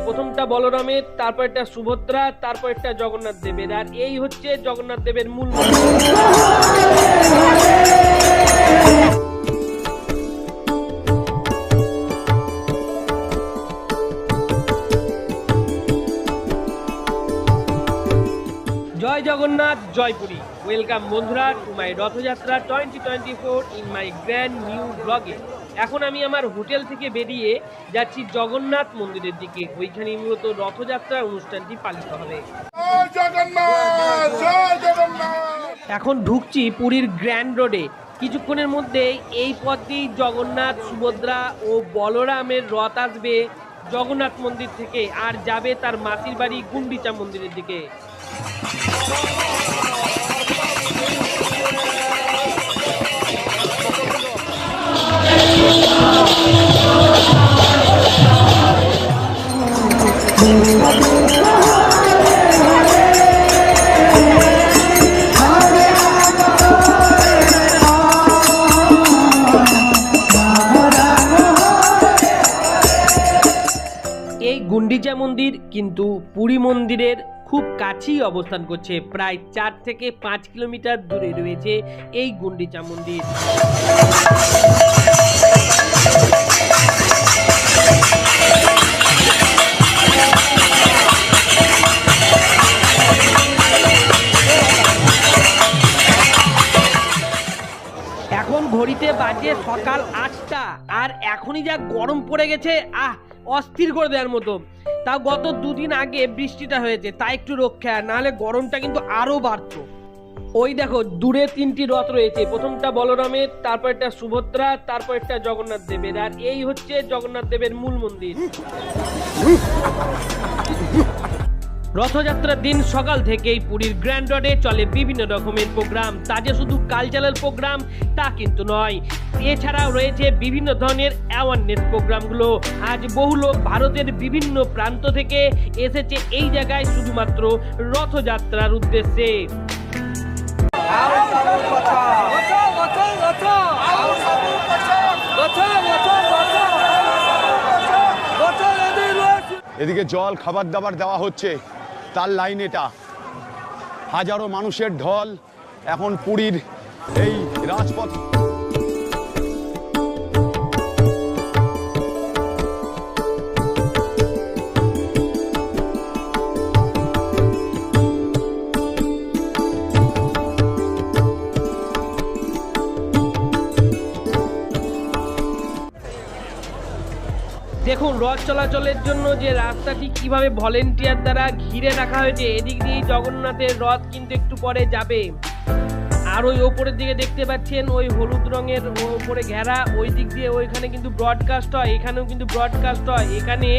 প্রথমটা বলরামের, তারপর একটা সুভদ্রা, তারপর একটা জগন্নাথ দেবের, আর এই হচ্ছে জগন্নাথ দেবের মূল জয় জগন্নাথ, জয় পুরী। ওয়েলকাম বন্ধুরা to my Rathyatra 2024 in my grand new ব্লগে। এখন আমি আমার হোটেল থেকে বেরিয়ে যাচ্ছি জগন্নাথ মন্দিরের দিকে। ওইখানে মূলত রথযাত্রার অনুষ্ঠানটি পালিত হবে। এখন ঢুকছি পুরীর গ্র্যান্ড রোডে। কিছুক্ষণের মধ্যে এই পথ দিয়ে জগন্নাথ, সুভদ্রা ও বলরামের রথ আসবে জগন্নাথ মন্দির থেকে আর যাবে তার মাসির বাড়ি গুন্ডিচা মন্দিরের দিকে। এই গুন্ডিচা মন্দির কিন্তু পুরী মন্দিরের খুব কাছেই অবস্থান করছে। প্রায় 4 থেকে 5 কিলোমিটার দূরে রয়েছে এই গুন্ডিচা মন্দির। এখন ঘড়িতে বাজে সকাল 8টা, আর এখনই যা গরম পড়ে গেছে, অস্থির করে দেওয়ার মতো। তাও গত 2 দিন আগে বৃষ্টিটা হয়েছে, তাই একটু রক্ষা, নাহলে গরমটা কিন্তু আরো বাড়তো। ওই দেখো দূরে 3টি রথ রয়েছে, প্রথমটা বলরামের, তারপর একটা সুভদ্রা, তারপর একটা জগন্নাথ দেবের, আর এই হচ্ছে জগন্নাথ দেবের মূল মন্দির। রথযাত্রার দিন সকাল থেকেই পুরীর গ্র্যান্ড রোডে চলে বিভিন্ন রকমের প্রোগ্রাম। তা যে শুধু কালচারাল প্রোগ্রাম তা কিন্তু নয়, এছাড়াও রয়েছে বিভিন্ন ধরনের অ্যাওয়ারনেস প্রোগ্রামগুলো। আজ বহু লোক ভারতের বিভিন্ন প্রান্ত থেকে এসেছে এই জায়গায় শুধুমাত্র রথযাত্রার উদ্দেশ্যে। এদিকে জল, খাবার দাবার দেওয়া হচ্ছে, তার লাইন এটা। হাজারো মানুষের ঢল এখন পুরীর এই রাজপথ। দেখুন রথ চলাচলের জন্য যে রাস্তাটি কিভাবে ভলেন্টিয়ার দ্বারা ঘিরে রাখা হয়েছে। এদিক দিয়ে জগন্নাথের রথ কিন্তু একটু পরে যাবে। আর ওই ওপরের দিকে দেখতে পাচ্ছেন ওই হলুদ রঙের ওপরে ঘেরা, ওই দিক দিয়ে ওইখানে কিন্তু ব্রডকাস্ট হয়, এখানেও কিন্তু ব্রডকাস্ট হয়। এখানে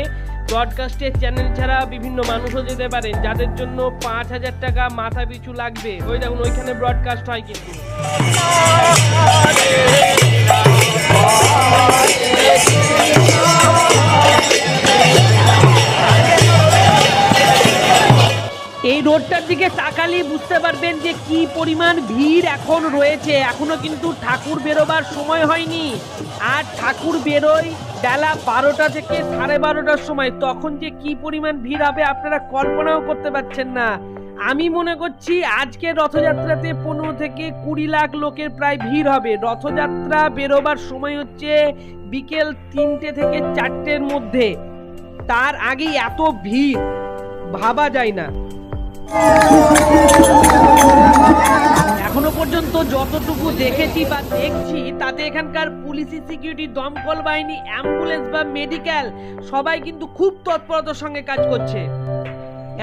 ব্রডকাস্টের চ্যানেল ছাড়া বিভিন্ন মানুষও যেতে পারেন, যাদের জন্য 5,000 টাকা মাথা পিছু লাগবে। ওই দেখুন ওইখানে ব্রডকাস্ট হয় কিন্তু। এই রোডটার দিকে তাকালেই বুঝতে পারবেন যে কি পরিমাণ ভিড় এখন রয়েছে। এখনো কিন্তু ঠাকুর বেরোবার সময় হয়নি, আর ঠাকুর বেরোয় বেলা 12টা থেকে 12:30টার সময়। তখন যে কি পরিমাণ ভিড় হবে আপনারা কল্পনাও করতে পারছেন না। আমি মনে করছি আজকে রথযাত্রাতে 15 থেকে 20 লাখ লোকের প্রায় ভিড় হবে। রথযাত্রা বেরোবার সময় হচ্ছে বিকেল 3টে থেকে 4টের মধ্যে, তার আগেই এত ভিড় ভাবা যায় না। এখনো পর্যন্ত যতটুকু দেখেছি বা দেখছি তাতে এখানকার পুলিশ, সিকিউরিটি, দমকল বাহিনী, অ্যাম্বুলেন্স বা মেডিকেল সবাই কিন্তু খুব তৎপরতার সঙ্গে কাজ করছে।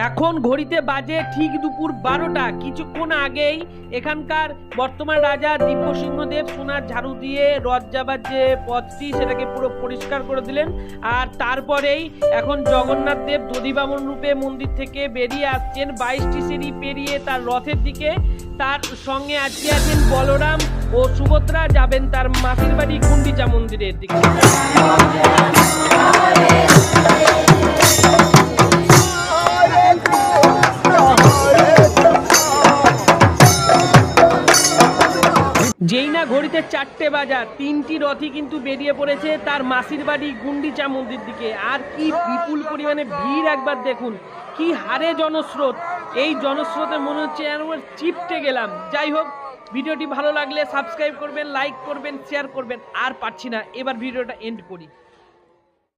এখন ঘড়িতে বাজে ঠিক দুপুর 12টা। কিছুক্ষণ আগেই এখানকার বর্তমান রাজা দিব্য সিংহদেব সোনার ঝাড়ু দিয়ে রথ যাবার যে পথটি সেটাকে পুরো পরিষ্কার করে দিলেন। আর তারপরেই এখন জগন্নাথ দেব দধিবামন রূপে মন্দির থেকে বেরিয়ে আসছেন 22টি সিঁড়ি পেরিয়ে তার রথের দিকে। তার সঙ্গে আজকে আছেন বলরাম ও সুভদ্রা, যাবেন তার মাসির বাড়ি গুন্ডিচা মন্দিরের দিকে। না ঘড়িতে 4টে বাজার, 3টি রথই কিন্তু বেরিয়ে পড়েছে তার মাসির বাড়ি গুন্ডিচা মন্দির দিকে। আর কি বিপুল পরিমাণে ভিড় একবার দেখুন, কি হারে জনস্রোত। এই জনস্রোতে মনে হচ্ছে একবার চিপটে গেলাম। যাই হোক, ভিডিওটি ভালো লাগলে সাবস্ক্রাইব করবেন, লাইক করবেন, শেয়ার করবেন। আর পারছি না, এবার ভিডিওটা এন্ড করি।